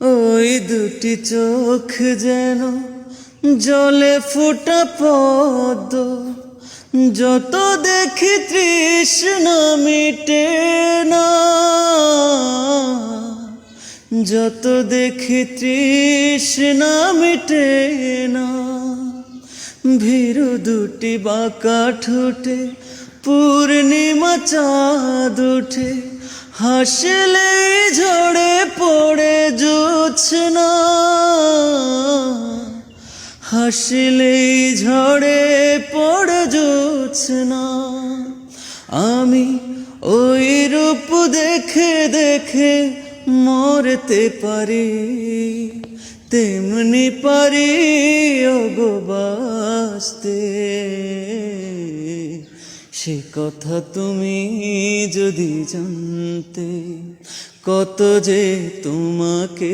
ওই দুটি চোখ যেন জলে ফুটা পদ্ম, যত দেখি তৃষ্ণা মিটে না, যত দেখি তৃষ্ণা মিটে না। ভীরু দুটি বাঁকা ঠোঁটে পূর্ণিমা চাঁদ ওঠে, হাসলেই ঝরে পড়ে জোছনা, হাসলেই ঝরে পড়ে জোছনা। আমি ওই রূপ দেখে দেখে মরতে পারি, তেমনি পারি ওগো বাঁচতে। সে কথা তুমি যদি জানতে, কত যে তোমাকে